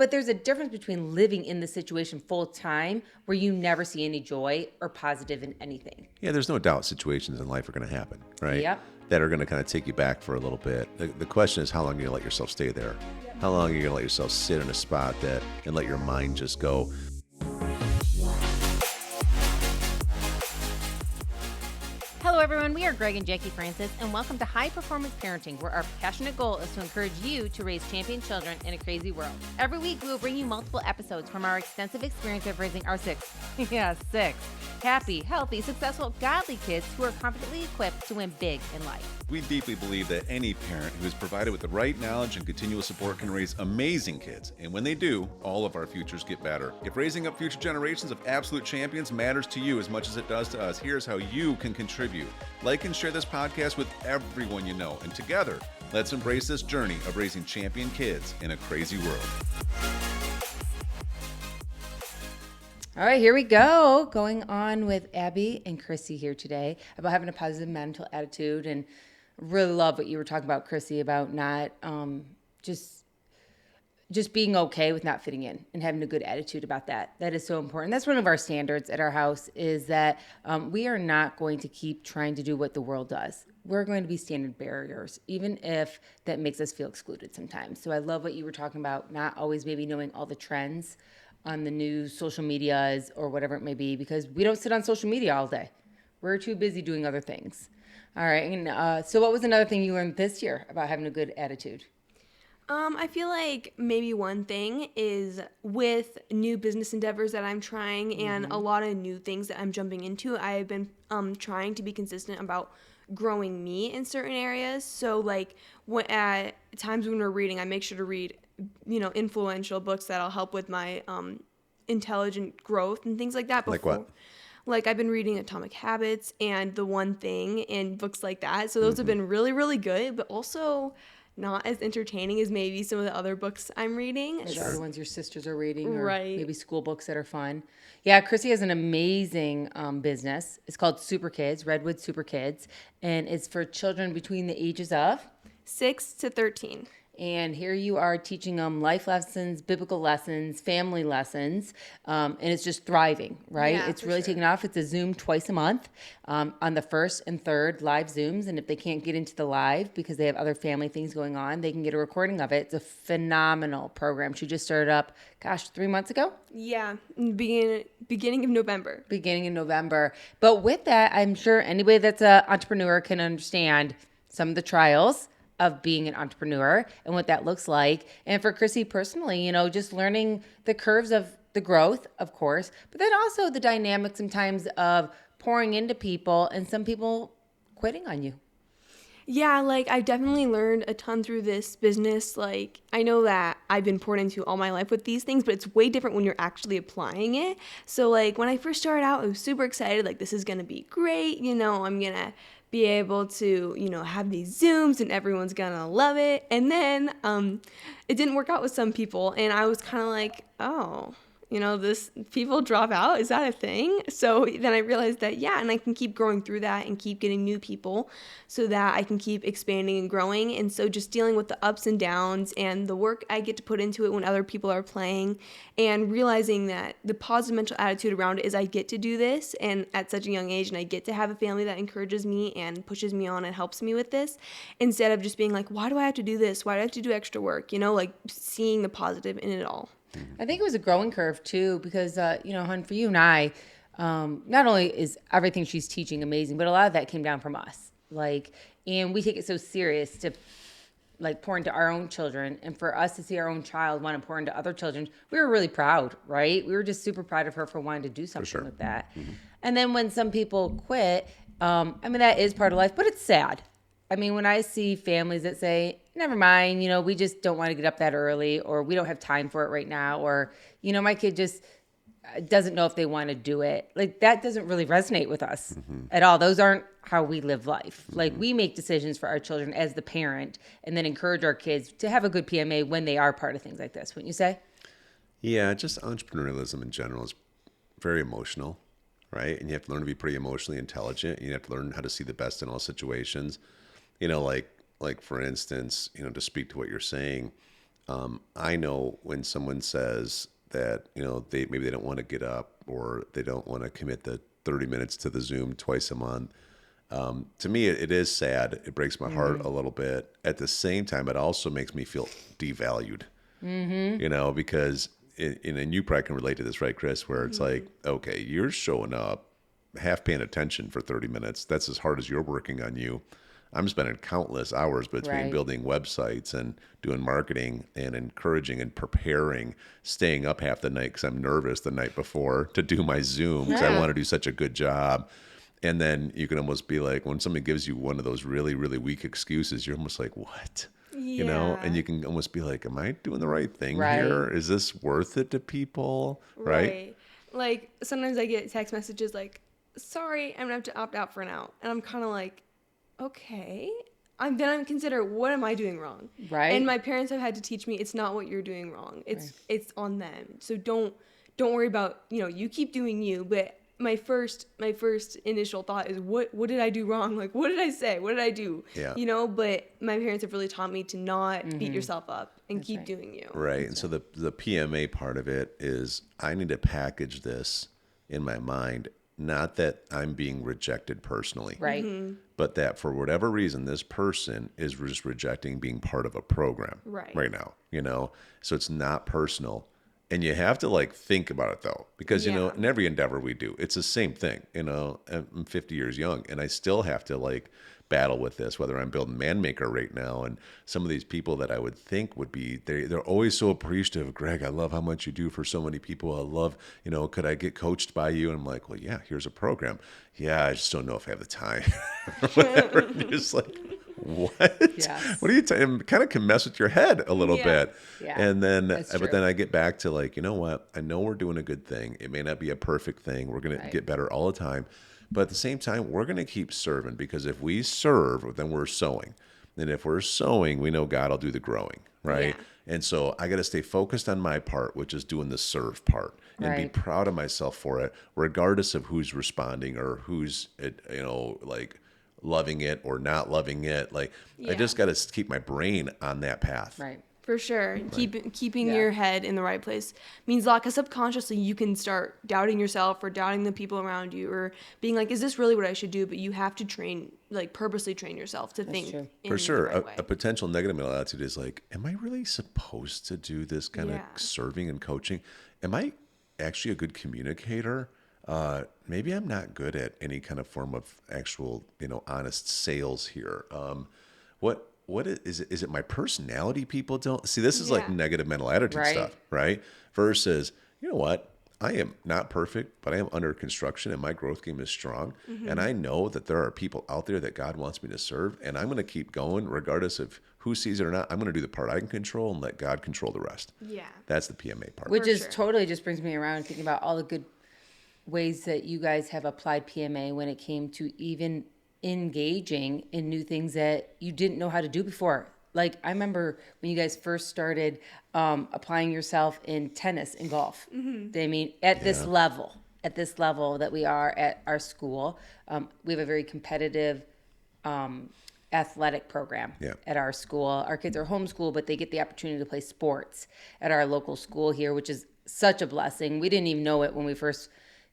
But there's a difference between living in the situation full time where you never see any joy or positive in anything. Yeah, there's no doubt situations in life are going to happen, right? Yep. That are going to kind of take you back for a little bit. The question is, how long are you going to let yourself stay there? How long are you going to let yourself sit in a spot and let your mind just go? Hello, everyone. We are Greg and Jacquie Francis, and welcome to High Performance Parenting, where our passionate goal is to encourage you to raise champion children in a crazy world. Every week, we will bring you multiple episodes from our extensive experience of raising our six happy, healthy, successful, godly kids who are confidently equipped to win big in life. We deeply believe that any parent who is provided with the right knowledge and continual support can raise amazing kids. And when they do, all of our futures get better. If raising up future generations of absolute champions matters to you as much as it does to us, here's how you can contribute. Like and share this podcast with everyone you know. And together, let's embrace this journey of raising champion kids in a crazy world. All right, here we go. Going on with Abbie and Crissy here today about having a positive mental attitude, and really love what you were talking about, Crissy, about not just being okay with not fitting in and having a good attitude about that. That is so important. That's one of our standards at our house, is that we are not going to keep trying to do what the world does. We're going to be standard barriers, even if that makes us feel excluded sometimes. So I love what you were talking about, not always maybe knowing all the trends on the news, social medias, or whatever it may be, because we don't sit on social media all day. We're too busy doing other things. All right. And so what was another thing you learned this year about having a good attitude? I feel like maybe one thing is with new business endeavors that I'm trying and a lot of new things that I'm jumping into, I've been trying to be consistent about growing me in certain areas. So like at times when we're reading, I make sure to read, influential books that'll help with my intelligent growth and things like that. Like what? Like I've been reading Atomic Habits and The One Thing and books like that. So those have been really, really good, but also not as entertaining as maybe some of the other books I'm reading. The other ones your sisters are reading, or right. maybe school books that are fun. Yeah, Crissy has an amazing business. It's called Super Kids, Redwood Super Kids, and it's for children between the ages of 6 to 13. And here you are teaching them life lessons, biblical lessons, family lessons, and it's just thriving, right? Yeah, it's really taking off. It's a Zoom twice a month on the first and third live Zooms. And if they can't get into the live because they have other family things going on, they can get a recording of it. It's a phenomenal program. She just started up, 3 months ago? Yeah, beginning of November. Beginning of November. But with that, I'm sure anybody that's an entrepreneur can understand some of the trials of being an entrepreneur and what that looks like. And for Crissy personally, just learning the curves of the growth, of course, but then also the dynamics sometimes of pouring into people and some people quitting on you. Yeah, I've definitely learned a ton through this business. I know that I've been poured into all my life with these things, but it's way different when you're actually applying it. So when I first started out, I was super excited. This is going to be great. I'm going to be able to, have these Zooms and everyone's going to love it. And then it didn't work out with some people. And I was kind of like, oh, this people drop out. Is that a thing? So then I realized that, yeah, and I can keep growing through that and keep getting new people so that I can keep expanding and growing. And so just dealing with the ups and downs and the work I get to put into it when other people are playing, and realizing that the positive mental attitude around it is I get to do this and at such a young age, and I get to have a family that encourages me and pushes me on and helps me with this, instead of just being like, why do I have to do this? Why do I have to do extra work? Seeing the positive in it all. I think it was a growing curve too, because, Hun, for you and I, not only is everything she's teaching amazing, but a lot of that came down from us. And we take it so serious to pour into our own children, and for us to see our own child want to pour into other children, we were really proud, right? We were just super proud of her for wanting to do something with that. Mm-hmm. And then when some people quit, that is part of life, but it's sad. When I see families that say, never mind, we just don't want to get up that early, or we don't have time for it right now, or, my kid just doesn't know if they want to do it. That doesn't really resonate with us at all. Those aren't how we live life. We make decisions for our children as the parent, and then encourage our kids to have a good PMA when they are part of things like this, wouldn't you say? Yeah, just entrepreneurialism in general is very emotional, right? And you have to learn to be pretty emotionally intelligent. And you have to learn how to see the best in all situations. Like for instance, to speak to what you're saying, I know when someone says that, maybe they don't want to get up or they don't want to commit the 30 minutes to the Zoom twice a month. To me, it is sad. It breaks my heart a little bit. At the same time, it also makes me feel devalued, because and you probably can relate to this, right, Chris, where it's like, okay, you're showing up, half paying attention for 30 minutes. That's as hard as you're working on you. I'm spending countless hours between building websites and doing marketing and encouraging and preparing, staying up half the night because I'm nervous the night before to do my Zoom because I want to do such a good job. And then you can almost be like, when somebody gives you one of those really, really weak excuses, you're almost like, what? And you can almost be like, am I doing the right thing here? Is this worth it to people? Right? Like sometimes I get text messages like, sorry, I'm gonna have to opt out for now. And I'm kind of like, okay. I'm consider, what am I doing wrong? Right. And my parents have had to teach me it's not what you're doing wrong. It's on them. So don't worry about, you keep doing you. But my first initial thought is what did I do wrong? Like, what did I say? What did I do? Yeah. But my parents have really taught me to not beat yourself up and keep doing you. Right. And so the PMA part of it is I need to package this in my mind. Not that I'm being rejected personally, Right. but that for whatever reason, this person is just rejecting being part of a program right now, so it's not personal. And you have to think about it though, because, in every endeavor we do, it's the same thing, I'm 50 years young and I still have to battle with this, whether I'm building ManMaker right now. And some of these people that I would think would be, they're always so appreciative. Greg, I love how much you do for so many people. I love, could I get coached by you? And I'm like, well, yeah, here's a program. Yeah, I just don't know if I have the time. Whatever. Just like, what? Yes. What are you it kind of can mess with your head a little bit. Yeah. And then, That's but true. then I get back to you know what? I know we're doing a good thing. It may not be a perfect thing. We're going to get better all the time. But at the same time, we're going to keep serving, because if we serve, then we're sowing. And if we're sowing, we know God will do the growing, right? Yeah. And so I got to stay focused on my part, which is doing the serve part, and be proud of myself for it, regardless of who's responding or who's, loving it or not loving it. I just got to keep my brain on that path. Right. For sure. Keeping your head in the right place means a lot, because subconsciously you can start doubting yourself or doubting the people around you, or being like, is this really what I should do? But you have to purposely train yourself to think true. in For sure. the right way. A potential negative mental attitude is am I really supposed to do this kind of serving and coaching? Am I actually a good communicator? Maybe I'm not good at any kind of form of actual, honest sales here. What is it? Is it my personality people don't see? This is negative mental attitude stuff, right? Versus, you know what? I am not perfect, but I am under construction and my growth game is strong. And I know that there are people out there that God wants me to serve, and I'm going to keep going regardless of who sees it or not. I'm going to do the part I can control and let God control the rest. Yeah. That's the PMA part. Which For is sure. totally just brings me around thinking about all the good ways that you guys have applied PMA when it came to even engaging in new things that you didn't know how to do before. I remember when you guys first started applying yourself in tennis and golf. I mean, at this level that we are at our school, we have a very competitive athletic program at our school. Our kids are homeschooled, but they get the opportunity to play sports at our local school here, which is such a blessing. We didn't even know it when we first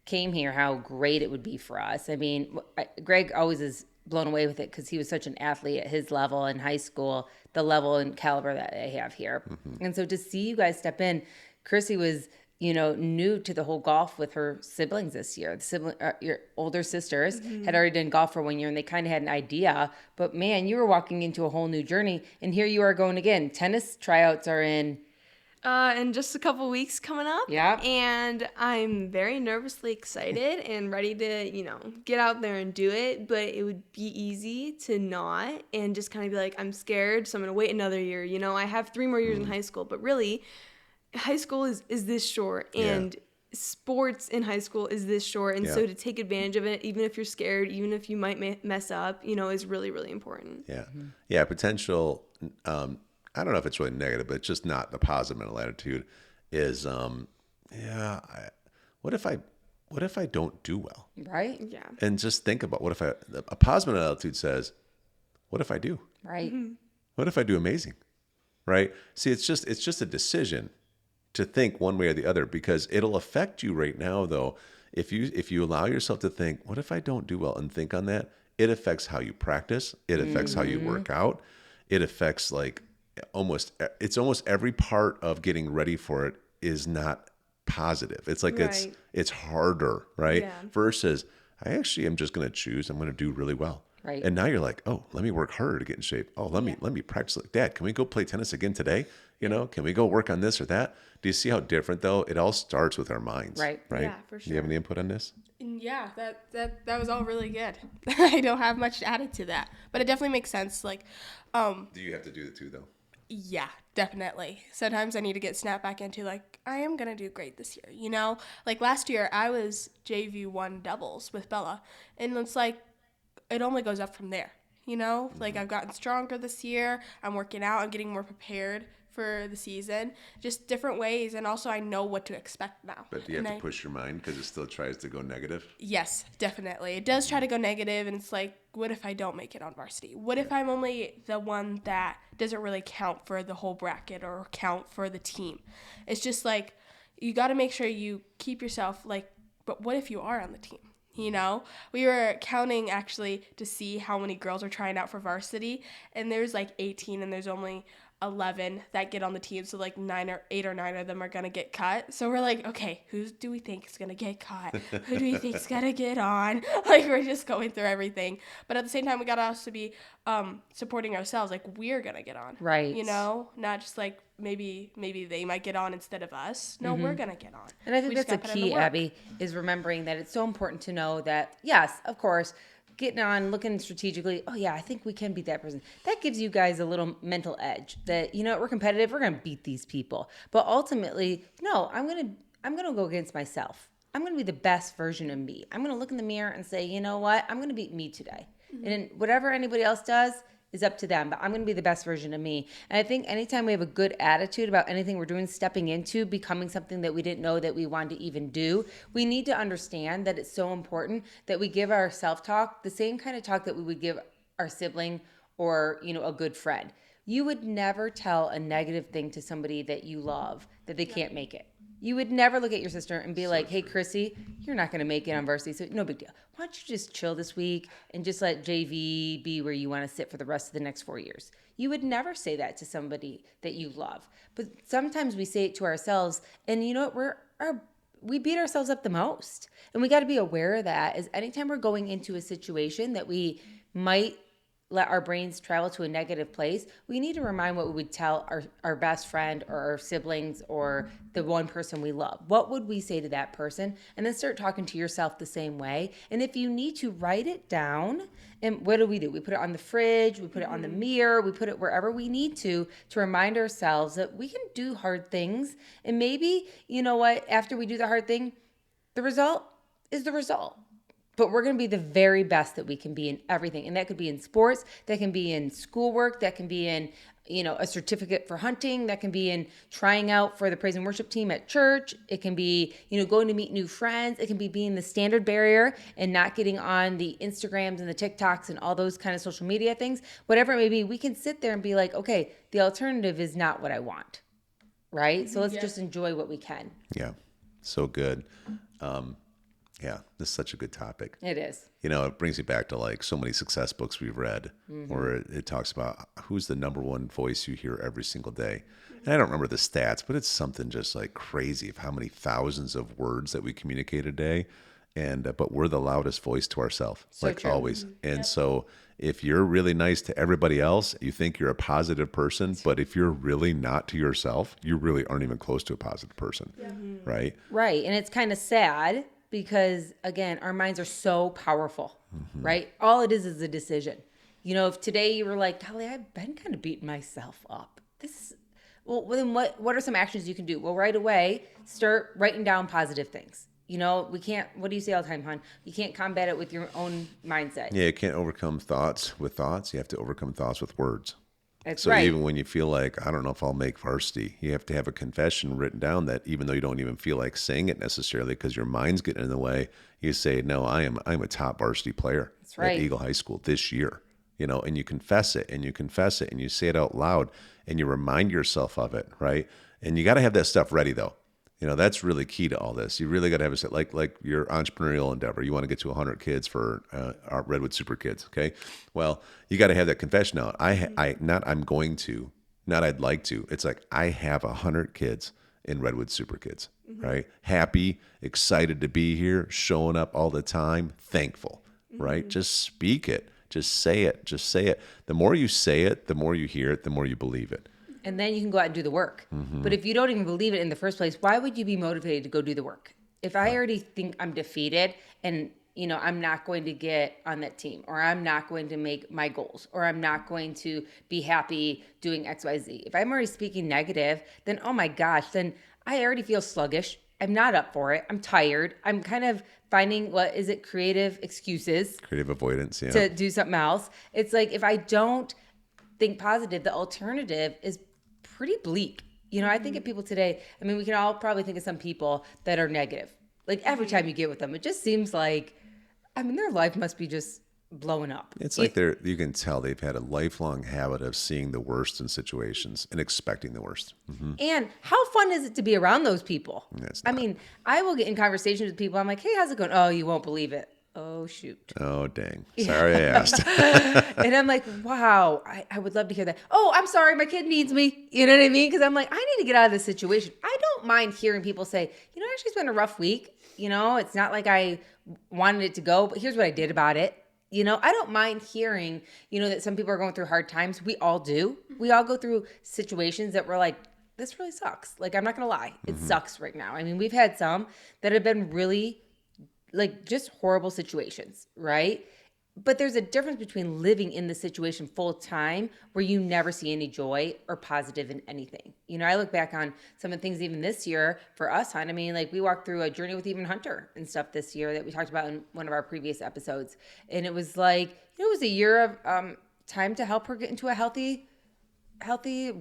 came here, how great it would be for us. I mean, Greg always is blown away with it because he was such an athlete at his level in high school, the level and caliber that they have here. And so to see you guys step in, Crissy was, new to the whole golf with her siblings this year. Your older sisters had already done golf for 1 year and they kind of had an idea, but man, you were walking into a whole new journey, and here you are going again. Tennis tryouts are in just a couple weeks coming up. Yeah. And I'm very nervously excited and ready to, get out there and do it. But it would be easy to not and just kind of be like, I'm scared, so I'm going to wait another year. I have 3 more years in high school. But really, high school is this short. And sports in high school is this short. And so to take advantage of it, even if you're scared, even if you might mess up, is really, really important. Yeah. Yeah. Potential. I don't know if it's really negative, but it's just not the positive mental attitude is, what if I don't do well? right. Yeah. And just think about a positive mental attitude says, what if I do? Right. What if I do amazing? right? See, it's just a decision to think one way or the other, because it'll affect you right now though. If you allow yourself to think, what if I don't do well, and think on that, it affects how you practice, it affects how you work out, it affects like almost every part of getting ready for it is not positive. It's like Right. it's harder, right? Yeah. Versus I actually am just going to choose, I'm going to do really well. Right. And now you're like, oh, let me work harder to get in shape. Oh, let me practice. Like, Dad, can we go play tennis again today? Can we go work on this or that? Do you see how different though? It all starts with our minds. Right. Right. Yeah, for Do you have sure. any input on this? Yeah, that was all really good. I don't have much added to that, but it definitely makes sense. Like, Do you have to do it too though? yeah, definitely. Sometimes I need to get snapped back into like, I am gonna do great this year, you know? Like last year I was JV1 doubles with Bella, and it's like it only goes up from there, you know? Like I've gotten stronger this year, I'm working out, I'm getting more prepared for the season, just different ways, and also I know what to expect now. But do you have And to push your mind because it still tries to go negative? Yes, definitely. It does try to go negative, and it's like, what if I don't make it on varsity? What if I'm only the one that doesn't really count for the whole bracket or count for the team? It's just like, you got to make sure you keep yourself like, but what if you are on the team? You know, we were counting actually to see how many girls are trying out for varsity, and there's like 18, and there's only 11 that get on the team, so like 8 or 9 of them are gonna get cut. So we're like, okay, who do we think is gonna get cut? Who do we think is gonna get on? Like, we're just going through everything, but at the same time we gotta also be supporting ourselves, like we're gonna get on, Right. you know, not just like maybe they might get on instead of us. No, we're gonna get on. And I think We just that's a gotta put in the key, work. Abbie, is remembering that it's so important to know that, yes, of course, getting on, looking strategically, oh yeah, I think we can beat that person. That gives you guys a little mental edge that, we're competitive, we're going to beat these people. But ultimately, no, I'm going to go against myself. I'm going to be the best version of me. I'm going to look in the mirror and say, you know what? I'm going to beat me today. And whatever anybody else does is up to them, but I'm going to be the best version of me. And I think anytime we have a good attitude about anything we're doing, stepping into, becoming something that we didn't know that we wanted to even do, we need to understand that it's so important that we give our self-talk the same kind of talk that we would give our sibling or, a good friend. You would never tell a negative thing to somebody that you love that they can't make it. You would never look at your sister and be like, hey, Crissy, you're not going to make it on varsity, so no big deal. Why don't you just chill this week and just let JV be where you want to sit for the rest of the next 4 years? You would never say that to somebody that you love. But sometimes we say it to ourselves, and you know what? We beat ourselves up the most. And we got to be aware of that, is anytime we're going into a situation that we might let our brains travel to a negative place, we need to remind what we would tell our best friend or our siblings or the one person we love. What would we say to that person? And then start talking to yourself the same way. And if you need to, write it down. And what do? We put it on the fridge, we put it on the mirror, we put it wherever we need to remind ourselves that we can do hard things. And maybe, you know what, after we do the hard thing, the result is the result. But we're going to be the very best that we can be in everything. And that could be in sports, that can be in schoolwork, that can be in, a certificate for hunting, that can be in trying out for the praise and worship team at church. It can be, going to meet new friends. It can be being the standard bearer and not getting on the Instagrams and the TikToks and all those kind of social media things. Whatever it may be, we can sit there and be like, okay, the alternative is not what I want, right? So let's just enjoy what we can. Yeah. So good. Yeah, this is such a good topic. It is. It brings me back to like so many success books we've read where it talks about who's the number one voice you hear every single day. And I don't remember the stats, but it's something just like crazy of how many thousands of words that we communicate a day. And but we're the loudest voice to ourselves, So like true. always. And so if you're really nice to everybody else, you think you're a positive person, but if you're really not to yourself, you really aren't even close to a positive person, right? Right. And it's kind of sad because, again, our minds are so powerful, right? All it is a decision. If today you were like, golly, I've been kind of beating myself up. Well, then what are some actions you can do? Well, right away, start writing down positive things. We can't, what do you say all the time, hon? You can't combat it with your own mindset. Yeah, you can't overcome thoughts with thoughts. You have to overcome thoughts with words. That's So right. even when you feel like, I don't know if I'll make varsity, you have to have a confession written down that even though you don't even feel like saying it necessarily because your mind's getting in the way, you say, no, I'm a top varsity player That's right. at Eagle High School this year. you know, and you confess it and you confess it and you say it out loud and you remind yourself of it, right? And you got to have that stuff ready though. You know, that's really key to all this. You really got to have it like your entrepreneurial endeavor. You want to get to 100 kids for our Redwood Super Kids, okay? Well, you got to have that confession out. I'd like to. It's like I have 100 kids in Redwood Super Kids, right? Happy, excited to be here, showing up all the time, thankful, right? Just speak it. Just say it. Just say it. The more you say it, the more you hear it, the more you believe it. And then you can go out and do the work. But if you don't even believe it in the first place, why would you be motivated to go do the work? If I already think I'm defeated and, you know, I'm not going to get on that team, or I'm not going to make my goals, or I'm not going to be happy doing X, Y, Z. If I'm already speaking negative, then, oh my gosh, then I already feel sluggish. I'm not up for it. I'm tired. I'm kind of finding, creative excuses. Creative avoidance, yeah. To do something else. It's like if I don't think positive, the alternative is pretty bleak. You know, I think of people today, I mean, we can all probably think of some people that are negative. Like every time you get with them, it just seems like, I mean, their life must be just blowing up. It's like you can tell they've had a lifelong habit of seeing the worst in situations and expecting the worst. And how fun is it to be around those people? It's I not. mean, I will get in conversations with people. I'm like, hey, how's it going? Oh, you won't believe it. Oh, shoot. Oh, dang. Sorry I asked. And I'm like, wow, I would love to hear that. Oh, I'm sorry, my kid needs me. You know what I mean? Because I'm like, I need to get out of this situation. I don't mind hearing people say, you know, actually it's been a rough week. You know, it's not like I wanted it to go, but here's what I did about it. You know, I don't mind hearing, you know, that some people are going through hard times. We all do. We all go through situations that we're like, this really sucks. Like, I'm not going to lie. It sucks right now. I mean, we've had some that have been really like just horrible situations, right? But there's a difference between living in the situation full time where you never see any joy or positive in anything. You know, I look back on some of the things even this year for us, hon. I mean, like we walked through a journey with even Hunter and stuff this year that we talked about in one of our previous episodes. And it was like, you know, it was a year of time to help her get into a healthy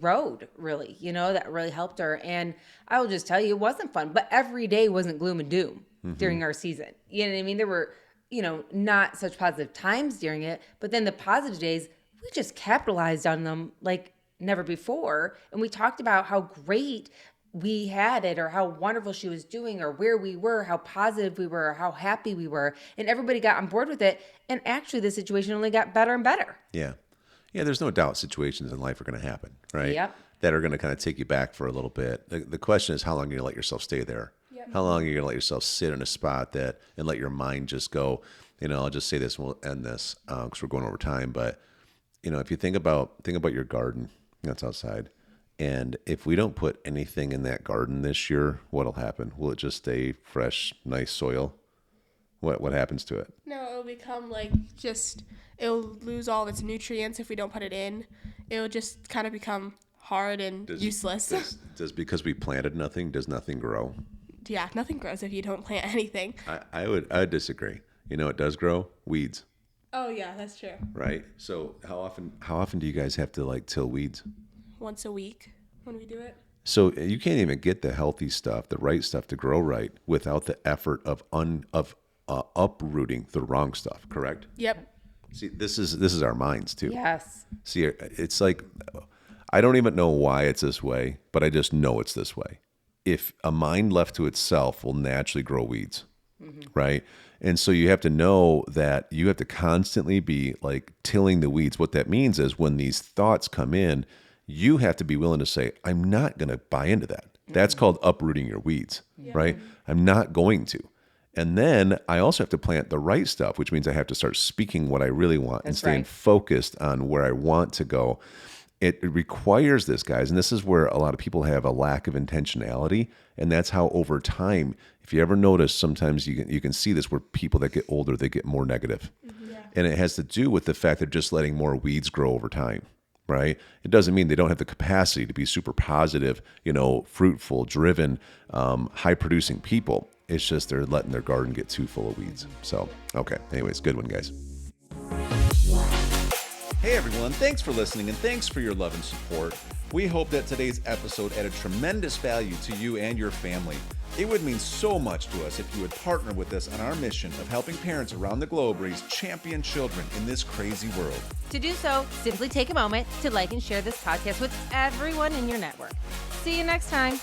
road, really, you know, that really helped her. And I will just tell you, it wasn't fun, but every day wasn't gloom and doom during our season. You know what I mean? There were, you know, not such positive times during it, but then the positive days, we just capitalized on them like never before. And we talked about how great we had it, or how wonderful she was doing, or where we were, how positive we were, or how happy we were. And everybody got on board with it. And actually the situation only got better and better. Yeah. Yeah, there's no doubt situations in life are going to happen, right? Yep. That are going to kind of take you back for a little bit. The question is, how long are you going to let yourself stay there? How long are you going to let yourself sit in a spot and let your mind just go, you know, I'll just say this and we'll end this because we're going over time. But, you know, if you think about your garden that's outside, and if we don't put anything in that garden this year, what'll happen? Will it just stay fresh, nice soil? What happens to it? No, it'll become like it'll lose all of its nutrients if we don't put it in. It'll just kind of become hard and useless. Does because we planted nothing, does nothing grow? Yeah, nothing grows if you don't plant anything. I would disagree. You know, it does grow weeds. Oh yeah, that's true. Right. So how often do you guys have to like till weeds? Once a week when we do it. So you can't even get the healthy stuff, the right stuff to grow right without the effort of uprooting the wrong stuff. Correct. Yep. See, this is our minds too. Yes. See, it's like I don't even know why it's this way, but I just know it's this way. If a mind left to itself will naturally grow weeds, right? And so you have to know that you have to constantly be like tilling the weeds. What that means is when these thoughts come in, you have to be willing to say, I'm not going to buy into that. That's called uprooting your weeds, right? I'm not going to. And then I also have to plant the right stuff, which means I have to start speaking what I really want and staying focused on where I want to go. It requires this, guys, and this is where a lot of people have a lack of intentionality, and that's how over time, if you ever notice, sometimes you can see this where people that get older, they get more negative. And it has to do with the fact they're just letting more weeds grow over time, right? It doesn't mean they don't have the capacity to be super positive, you know, fruitful, driven, high-producing people. It's just they're letting their garden get too full of weeds. So, okay. Anyways, good one, guys. Hey everyone, thanks for listening and thanks for your love and support. We hope that today's episode added tremendous value to you and your family. It would mean so much to us if you would partner with us on our mission of helping parents around the globe raise champion children in this crazy world. To do so, simply take a moment to like and share this podcast with everyone in your network. See you next time.